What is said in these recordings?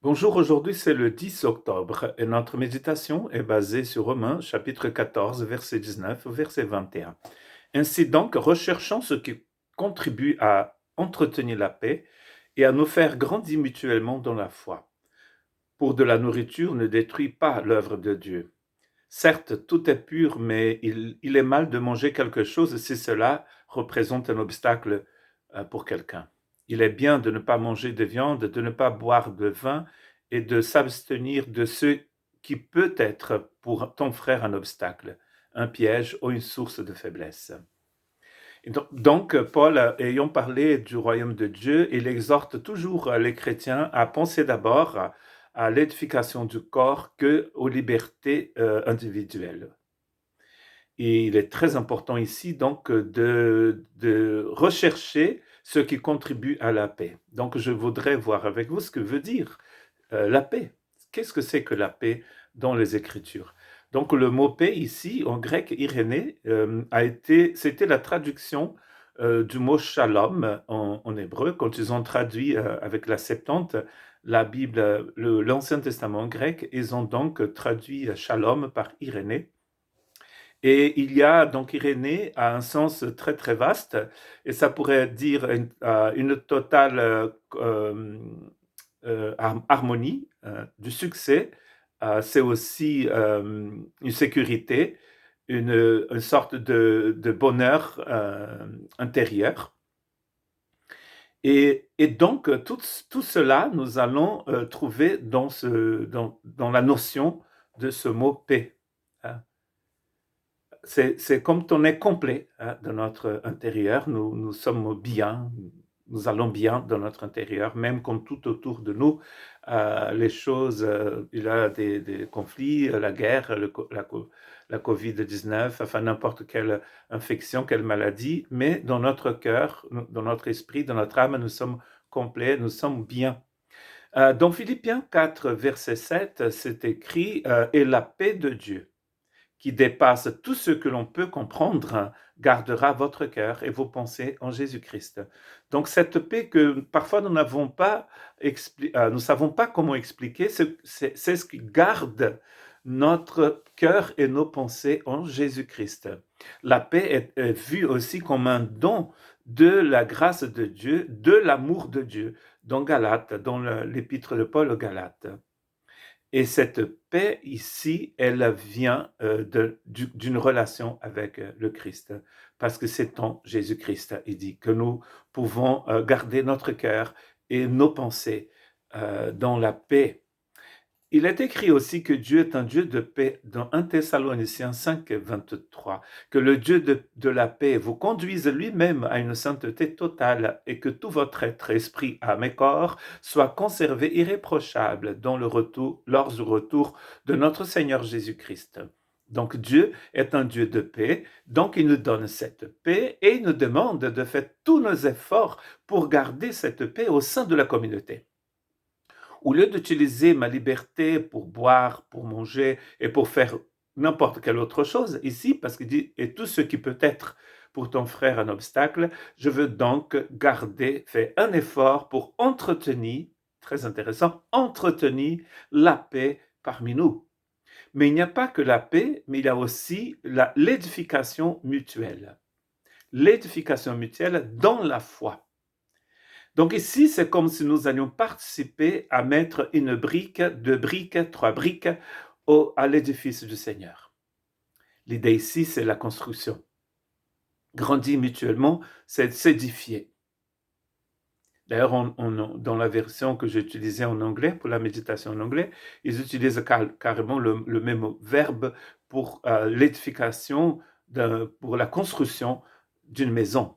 Bonjour, aujourd'hui c'est le 10 octobre et notre méditation est basée sur Romains chapitre 14, verset 19 au verset 21. Ainsi donc, recherchons ce qui contribue à entretenir la paix et à nous faire grandir mutuellement dans la foi. Pour de la nourriture ne détruit pas l'œuvre de Dieu. Certes, tout est pur, mais il est mal de manger quelque chose si cela représente un obstacle pour quelqu'un. Il est bien de ne pas manger de viande, de ne pas boire de vin et de s'abstenir de ce qui peut être pour ton frère un obstacle, un piège ou une source de faiblesse. Et donc, Paul, ayant parlé du royaume de Dieu, il exhorte toujours les chrétiens à penser d'abord à l'édification du corps que aux libertés individuelles. Et il est très important ici donc de rechercher ce qui contribue à la paix. Donc je voudrais voir avec vous ce que veut dire la paix. Qu'est-ce que c'est que la paix dans les Écritures? Donc le mot paix ici, en grec irénée, c'était la traduction du mot shalom en hébreu. Quand ils ont traduit avec la Septante, la Bible, l'Ancien Testament en grec, ils ont donc traduit shalom par Irénée. Et il y a donc Irénée a un sens très très vaste, et ça pourrait dire une totale harmonie, du succès. C'est aussi une sécurité, une sorte de bonheur intérieur. Et donc, tout cela, nous allons trouver dans la notion de ce mot paix. Hein. C'est comme on est complet dans notre intérieur, nous sommes bien, nous allons bien dans notre intérieur, même quand tout autour de nous, les choses, il y a des conflits, la guerre, la Covid-19, enfin n'importe quelle infection, quelle maladie, mais dans notre cœur, dans notre esprit, dans notre âme, nous sommes complets, nous sommes bien. Dans Philippiens 4, verset 7, c'est écrit « Et la paix de Dieu » qui dépasse tout ce que l'on peut comprendre, gardera votre cœur et vos pensées en Jésus-Christ. Donc cette paix que parfois nous n'avons pas, nous savons pas comment expliquer, c'est ce qui garde notre cœur et nos pensées en Jésus-Christ. La paix est vue aussi comme un don de la grâce de Dieu, de l'amour de Dieu, dans Galates, dans l'épître de Paul aux Galates. Et cette paix ici, elle vient d'une relation avec le Christ, parce que c'est en Jésus-Christ, il dit, que nous pouvons garder notre cœur et nos pensées dans la paix. Il est écrit aussi que Dieu est un Dieu de paix dans 1 Thessaloniciens 5, 23, que le Dieu de la paix vous conduise lui-même à une sainteté totale et que tout votre être, esprit, âme et corps soit conservé irréprochable lors du retour de notre Seigneur Jésus-Christ. Donc Dieu est un Dieu de paix, donc il nous donne cette paix et il nous demande de faire tous nos efforts pour garder cette paix au sein de la communauté. Au lieu d'utiliser ma liberté pour boire, pour manger et pour faire n'importe quelle autre chose ici, parce qu'il dit, et tout ce qui peut être pour ton frère un obstacle, je veux donc faire un effort pour entretenir, très intéressant, entretenir la paix parmi nous. Mais il n'y a pas que la paix, mais il y a aussi l'édification mutuelle. L'édification mutuelle dans la foi. Donc ici, c'est comme si nous allions participer à mettre une brique, deux briques, trois briques à l'édifice du Seigneur. L'idée ici, c'est la construction. Grandir mutuellement, c'est s'édifier. D'ailleurs, dans la version que j'utilisais en anglais, pour la méditation en anglais, ils utilisent carrément le même verbe pour l'édification, pour la construction d'une maison.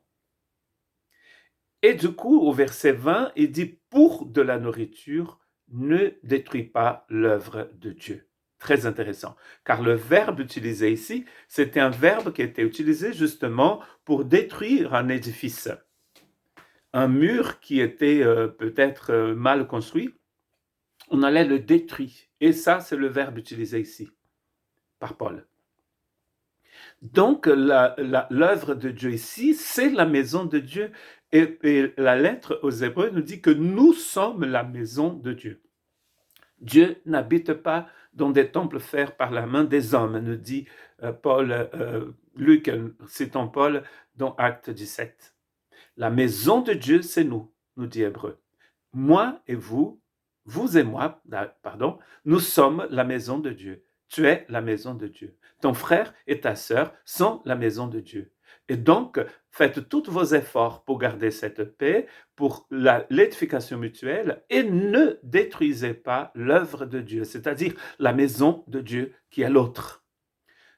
Et du coup, au verset 20, il dit « Pour de la nourriture, ne détruis pas l'œuvre de Dieu ». Très intéressant, car le verbe utilisé ici, c'était un verbe qui était utilisé justement pour détruire un édifice. Un mur qui était peut-être mal construit, on allait le détruire. Et ça, c'est le verbe utilisé ici, par Paul. Donc, l'œuvre de Dieu ici, c'est la maison de Dieu. Et la lettre aux Hébreux nous dit que nous sommes la maison de Dieu. Dieu n'habite pas dans des temples faits par la main des hommes, nous dit Luc, citant Paul dans Acte 17. La maison de Dieu, c'est nous, nous dit Hébreu. Moi et vous, vous et moi, pardon, nous sommes la maison de Dieu. Tu es la maison de Dieu. Ton frère et ta sœur sont la maison de Dieu. Et donc, faites tous vos efforts pour garder cette paix, pour l'édification mutuelle, et ne détruisez pas l'œuvre de Dieu, c'est-à-dire la maison de Dieu qui est l'autre.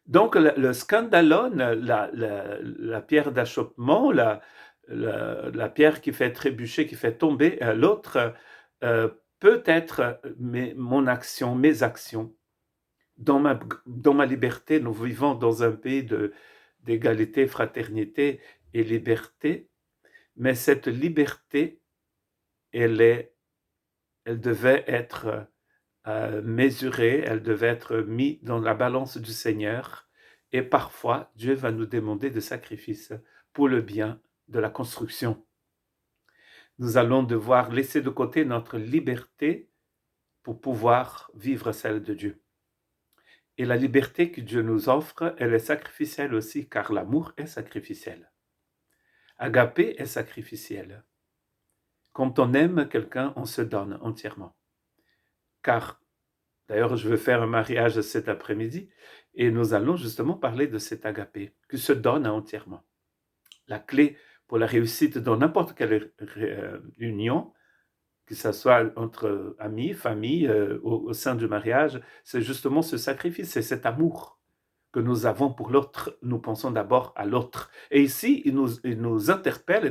Donc, le scandalon, la pierre d'achoppement, la pierre qui fait trébucher, qui fait tomber l'autre, peut être mon action, mes actions. Dans ma liberté, nous vivons dans un pays d'égalité, fraternité et liberté, mais cette liberté, elle devait être mesurée, elle devait être mise dans la balance du Seigneur, et parfois Dieu va nous demander des sacrifices pour le bien de la construction. Nous allons devoir laisser de côté notre liberté pour pouvoir vivre celle de Dieu. Et la liberté que Dieu nous offre, elle est sacrificielle aussi, car l'amour est sacrificiel. Agapé est sacrificiel. Quand on aime quelqu'un, on se donne entièrement. Car, d'ailleurs, je veux faire un mariage cet après-midi, et nous allons justement parler de cet agapé, qui se donne entièrement. La clé pour la réussite dans n'importe quelle union, que ce soit entre amis, famille, au sein du mariage, c'est justement ce sacrifice, c'est cet amour que nous avons pour l'autre. Nous pensons d'abord à l'autre. Et ici, il nous interpelle,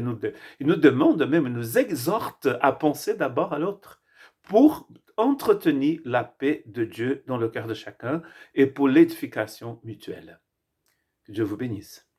il nous demande même, il nous exhorte à penser d'abord à l'autre pour entretenir la paix de Dieu dans le cœur de chacun et pour l'édification mutuelle. Que Dieu vous bénisse.